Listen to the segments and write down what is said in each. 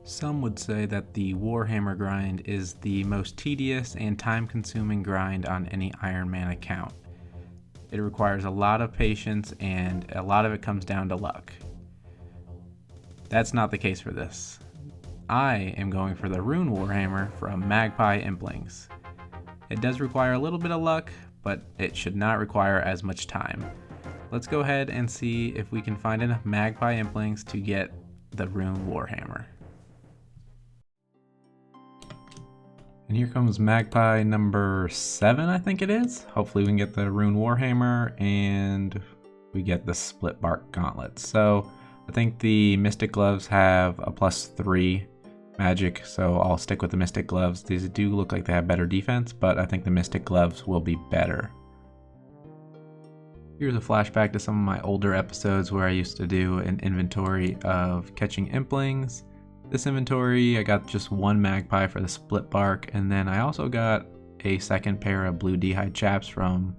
Some would say that the Warhammer grind is the most tedious and time-consuming grind on any Ironman account. It requires a lot of patience and a lot of it comes down to luck. That's not the case for this. I am going for the Rune Warhammer from Magpie Implings. It does require a little bit of luck, but it should not require as much time. Let's go ahead and see if we can find enough Magpie Implings to get the Rune Warhammer. And here comes Magpie number 7, I think it is. Hopefully we can get the Rune Warhammer and we get the Split Bark Gauntlet. So I think the Mystic Gloves have a +3 magic, so I'll stick with the Mystic Gloves. These do look like they have better defense, but I think the Mystic Gloves will be better. Here's a flashback to some of my older episodes where I used to do an inventory of catching Implings. This inventory, I got just one Magpie for the Split Bark, and then I also got a second pair of blue D'hide chaps from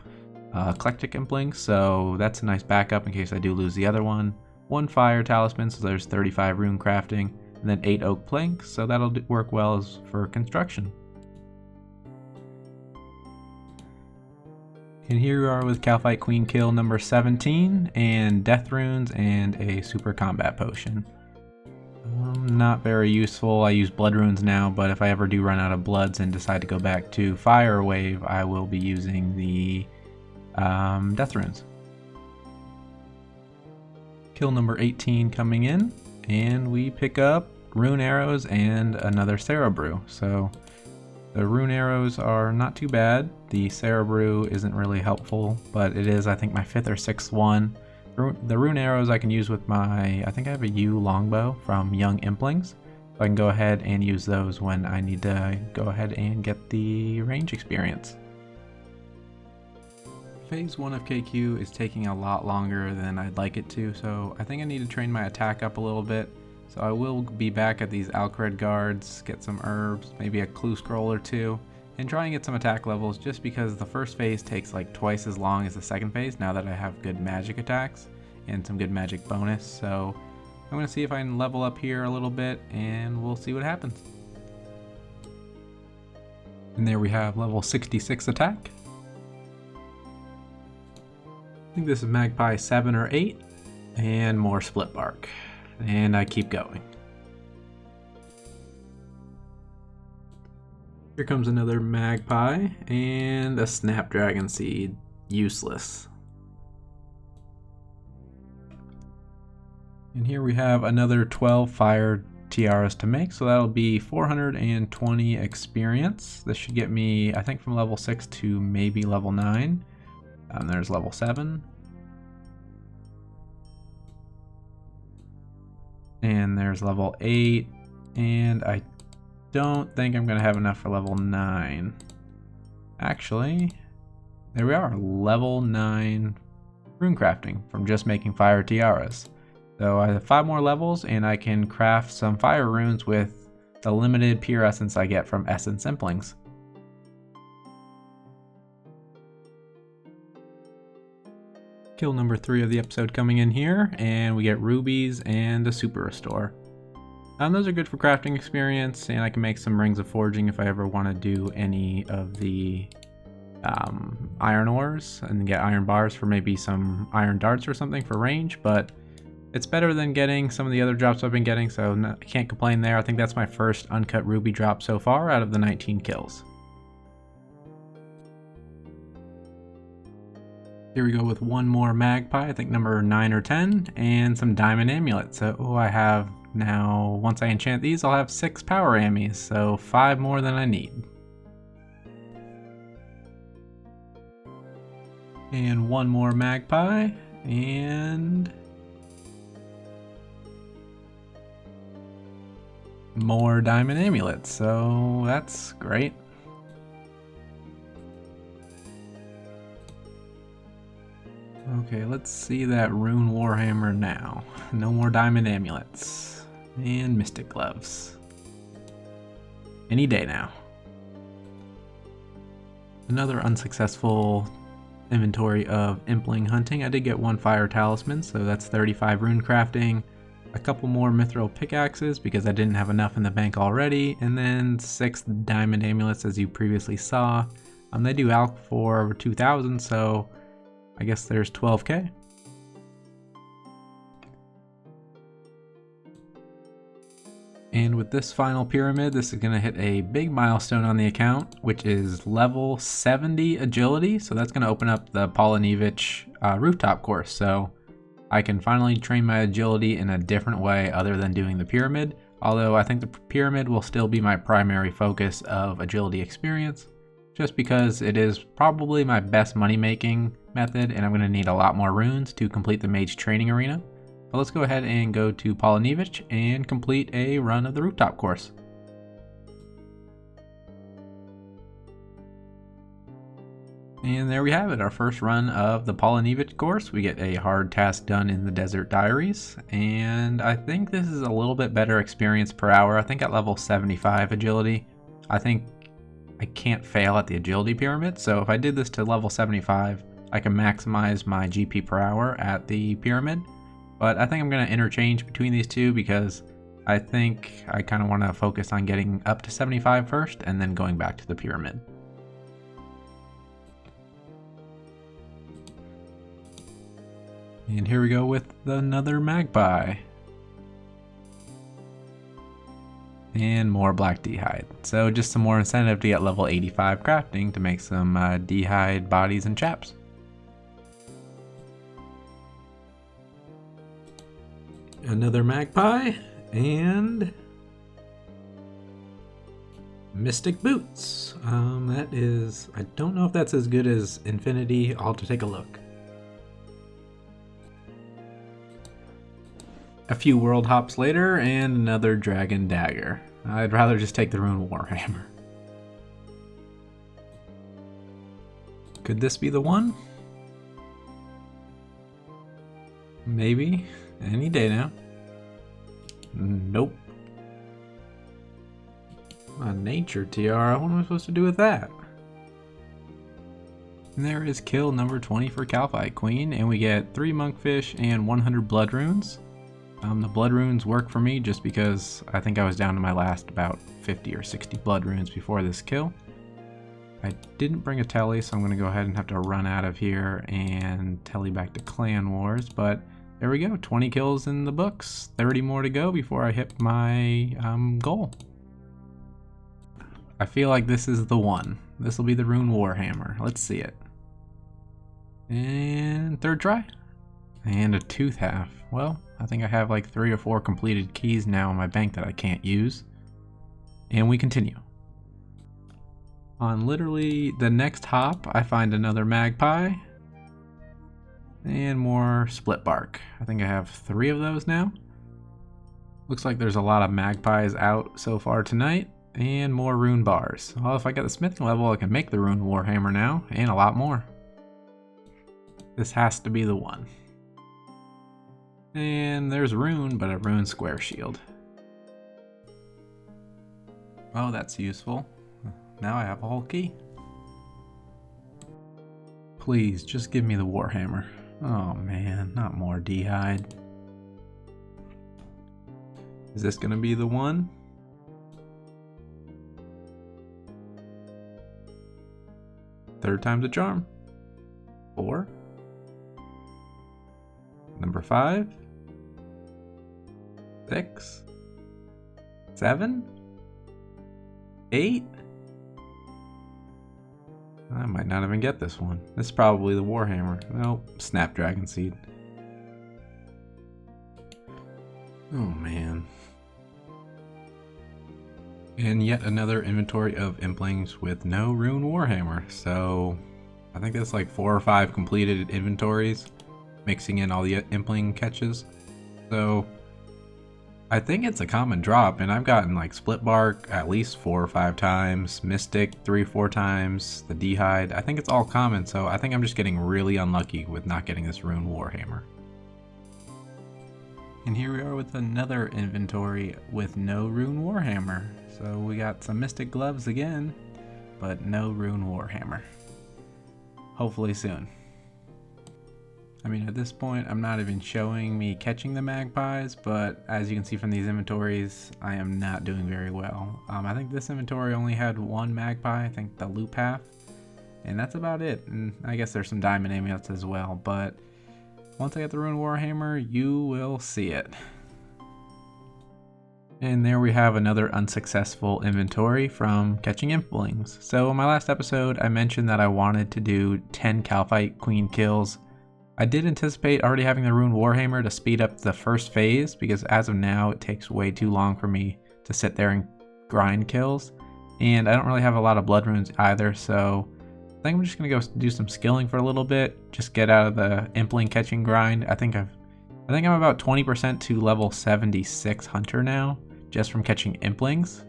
Eclectic Impling, so that's a nice backup in case I do lose the other one. 1 fire talisman, so there's 35 rune crafting, and then 8 oak planks, so that'll work well for construction. And here we are with Kalphite Queen kill number 17, and death runes and a super combat potion. Not very useful. I use blood runes now, but if I ever do run out of bloods and decide to go back to fire wave, I will be using the death runes. Kill number 18 coming in, and we pick up rune arrows and another Cerebrew. So the rune arrows are not too bad. The Cerebrew isn't really helpful, but it is, I think, my 5th or 6th one. The rune arrows I can use with my, I think I have a yew longbow from Young Implings. So I can go ahead and use those when I need to go ahead and get the range experience. Phase 1 of KQ is taking a lot longer than I'd like it to, so I think I need to train my attack up a little bit. So I will be back at these Alcred guards, get some herbs, maybe a clue scroll or 2, and try and get some attack levels just because the first phase takes like twice as long as the second phase now that I have good magic attacks and some good magic bonus. So I'm going to see if I can level up here a little bit and we'll see what happens. And there we have level 66 attack. I think this is Magpie 7 or 8 and more Split Bark. And I keep going. Here comes another Magpie and a Snapdragon Seed. Useless. And here we have another 12 fire tiaras to make, so that'll be 420 experience. This should get me, I think, from level 6 to maybe level 9. There's level 7. And there's level 8. And I don't think I'm going to have enough for level 9. Actually, there we are, level 9 rune crafting from just making fire tiaras. So I have 5 more levels and I can craft some fire runes with the limited pure essence I get from Essence Implings. Kill number 3 of the episode coming in here, and we get rubies and a super restore. Those are good for crafting experience, and I can make some rings of forging if I ever want to do any of the iron ores and get iron bars for maybe some iron darts or something for range, but it's better than getting some of the other drops I've been getting, so I can't complain there. I think that's my first uncut ruby drop so far out of the 19 kills. Here we go with one more Magpie, I think number 9 or 10, and some diamond amulets. So I have now, once I enchant these, I'll have 6 power ammies, so 5 more than I need. And one more Magpie, and more diamond amulets, so that's great. Okay, let's see that Rune Warhammer now. No more diamond amulets. And Mystic Gloves. Any day now. Another unsuccessful inventory of Impling hunting. I did get 1 fire talisman, so that's 35 rune crafting, a couple more mithril pickaxes because I didn't have enough in the bank already, and then 6 diamond amulets as you previously saw. They do alch for over 2,000, so I guess there's 12k. And with this final pyramid, this is going to hit a big milestone on the account, which is level 70 agility. So that's going to open up the Polonevich rooftop course. So I can finally train my agility in a different way other than doing the pyramid. Although I think the pyramid will still be my primary focus of agility experience, just because it is probably my best money making method, and I'm going to need a lot more runes to complete the mage training arena. But let's go ahead and go to Polonevich and complete a run of the rooftop course. And there we have it, our first run of the Polonevich course. We get a hard task done in the Desert Diaries, and I think this is a little bit better experience per hour. I think at level 75 agility, I think I can't fail at the agility pyramid. So if I did this to level 75, I can maximize my GP per hour at the pyramid. But I think I'm going to interchange between these two because I think I kind of want to focus on getting up to 75 first and then going back to the pyramid. And here we go with another magpie. And more black d'hide. So just some more incentive to get level 85 crafting to make some d'hide bodies and chaps. Another magpie and mystic boots. That is, I don't know if that's as good as infinity. I'll have to take a look. A few world hops later and another dragon dagger. I'd rather just take the rune warhammer. Could this be the one? Maybe. Any day now. Nope. A nature tiara. What am I supposed to do with that? And there is kill number 20 for Kalphite Queen, and we get 3 monkfish and 100 blood runes. The blood runes work for me just because I think I was down to my last about 50 or 60 blood runes before this kill. I didn't bring a telly, so I'm going to go ahead and have to run out of here and telly back to Clan Wars, but there we go, 20 kills in the books, 30 more to go before I hit my goal. I feel like this is the one. This will be the rune warhammer. Let's see it. And third try. And a tooth half. Well, I think I have like 3 or 4 completed keys now in my bank that I can't use. And we continue. On literally the next hop, I find another magpie. And more split bark. I think I have 3 of those now. Looks like there's a lot of magpies out so far tonight. And more rune bars. Well, if I get the smithing level, I can make the rune warhammer now. And a lot more. This has to be the one. And there's rune, but a rune square shield. Oh, that's useful. Now I have a whole key. Please, just give me the warhammer. Oh man, not more d'hide. Is this gonna be the one? Third time's a charm. 4. Number 5. 6. 7. 8. I might not even get this one. This is probably the warhammer. Nope, snapdragon seed. Oh man. And yet another inventory of implings with no rune warhammer. So I think that's like 4 or 5 completed inventories, mixing in all the impling catches. So I think it's a common drop, and I've gotten like split bark at least 4 or 5 times, mystic 3 or 4 times, the d'hide. I think it's all common, so I think I'm just getting really unlucky with not getting this rune warhammer. And here we are with another inventory with no rune warhammer. So we got some mystic gloves again, but no rune warhammer. Hopefully soon. I mean, at this point, I'm not even showing me catching the magpies, but as you can see from these inventories, I am not doing very well. I think this inventory only had one magpie, I think the loop half, and that's about it. And I guess there's some diamond amulets as well, but once I get the Rune Warhammer, you will see it. And there we have another unsuccessful inventory from catching implings. So in my last episode, I mentioned that I wanted to do 10 Kalphite Queen kills. I did anticipate already having the Rune Warhammer to speed up the first phase, because as of now, it takes way too long for me to sit there and grind kills. And I don't really have a lot of blood runes either, so I think I'm just gonna go do some skilling for a little bit, just get out of the impling catching grind. I think I'm about 20% to level 76 hunter now, just from catching implings.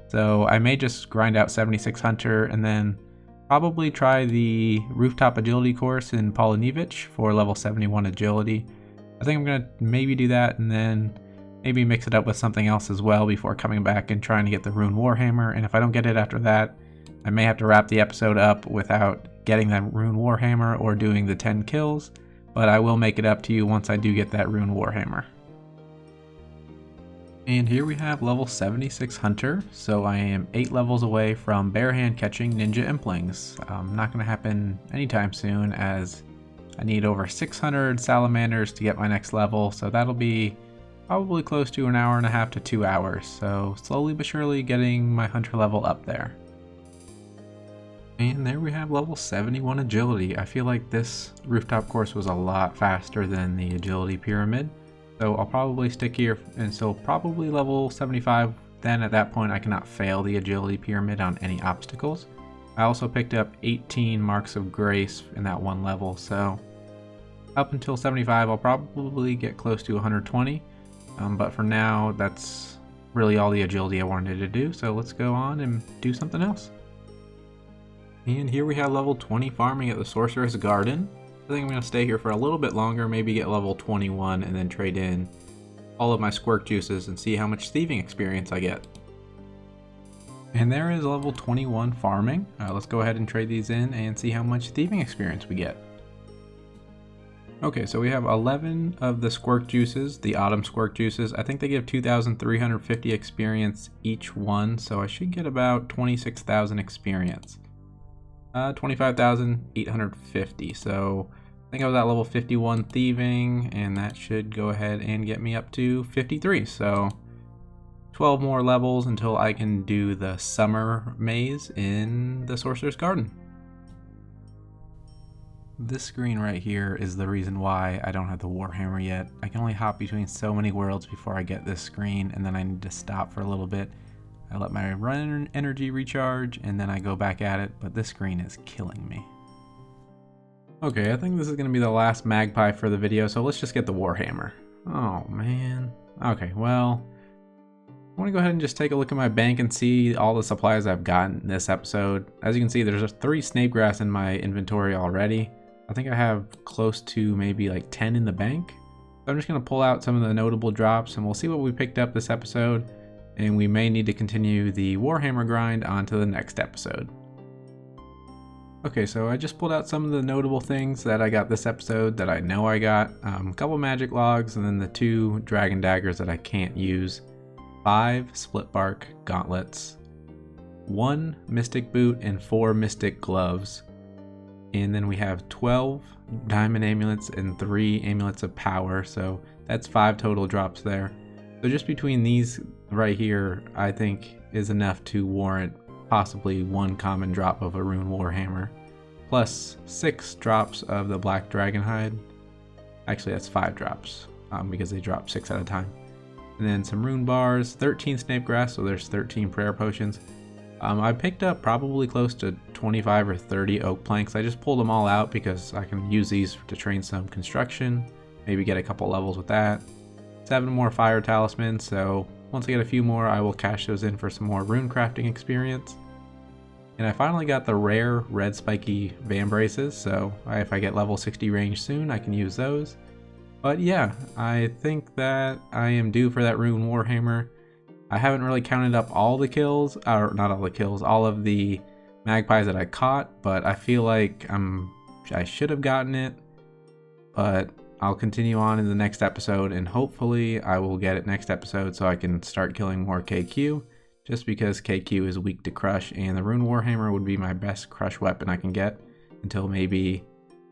So I may just grind out 76 hunter and then probably try the rooftop agility course in Polinevich for level 71 agility. I think I'm gonna maybe do that and then maybe mix it up with something else as well before coming back and trying to get the Rune Warhammer. And if I don't get it after that, I may have to wrap the episode up without getting that Rune Warhammer or doing the 10 kills, but I will make it up to you once I do get that Rune Warhammer. And here we have level 76 Hunter, so I am 8 levels away from barehand catching ninja implings. Not going to happen anytime soon, as I need over 600 salamanders to get my next level, so that'll be probably close to an hour and a half to 2 hours, so slowly but surely getting my hunter level up there. And there we have level 71 agility. I feel like this rooftop course was a lot faster than the agility pyramid. So I'll probably stick here until probably level 75. Then at that point I cannot fail the agility pyramid on any obstacles. I also picked up 18 marks of grace in that one level, so up until 75 I'll probably get close to 120. But for now, that's really all the agility I wanted to do, so let's go on and do something else. And here we have level 20 farming at the Sorcerer's Garden. I think I'm going to stay here for a little bit longer, maybe get level 21 and then trade in all of my squirk juices and see how much thieving experience I get. And there is level 21 farming. Let's go ahead and trade these in and see how much thieving experience we get. Okay, so we have 11 of the squirk juices, the autumn squirk juices. I think they give 2,350 experience each one, so I should get about 26,000 experience. 25,850, so I think I was at level 51 thieving, and that should go ahead and get me up to 53, so 12 more levels until I can do the summer maze in the Sorcerer's Garden. This screen right here is the reason why I don't have the Warhammer yet. I can only hop between so many worlds before I get this screen, and then I need to stop for a little bit. I let my run energy recharge, and then I go back at it, but this screen is killing me. Okay, I think this is going to be the last magpie for the video, so let's just get the Warhammer. Oh, man. Okay, well, I want to go ahead and just take a look at my bank and see all the supplies I've gotten in this episode. As you can see, there's 3 snapegrass in my inventory already. I think I have close to maybe like 10 in the bank. So I'm just going to pull out some of the notable drops, and we'll see what we picked up this episode. And we may need to continue the Warhammer grind onto the next episode. Okay, so I just pulled out some of the notable things that I got this episode that I know I got. A couple magic logs, and then the 2 dragon daggers that I can't use. 5 split bark gauntlets. 1 mystic boot and 4 mystic gloves. And then we have 12 diamond amulets and 3 amulets of power, so that's 5 total drops there. So just between these right here, I think is enough to warrant possibly 1 common drop of a Rune Warhammer, plus 6 drops of the black dragon hide. Actually, that's 5 drops, because they drop 6 at a time. And then some rune bars, 13 snapegrass, so there's 13 prayer potions. I picked up probably close to 25 or 30 oak planks. I just pulled them all out because I can use these to train some construction, maybe get a couple levels with that. 7 more fire talismans, so once I get a few more, I will cash those in for some more rune crafting experience. And I finally got the rare red spiky vambraces, so if I get level 60 range soon, I can use those. But yeah, I think that I am due for that Rune Warhammer. I haven't really counted up all the kills, or not all the kills, all of the magpies that I caught, but I feel like I should have gotten it. but I'll continue on in the next episode, and hopefully I will get it next episode so I can start killing more KQ, just because KQ is weak to crush, and the Rune Warhammer would be my best crush weapon I can get until maybe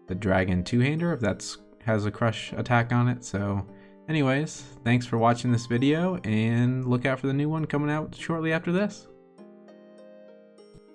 the Dragon Two-Hander, if that's has a crush attack on it. So anyways, thanks for watching this video, and look out for the new one coming out shortly after this.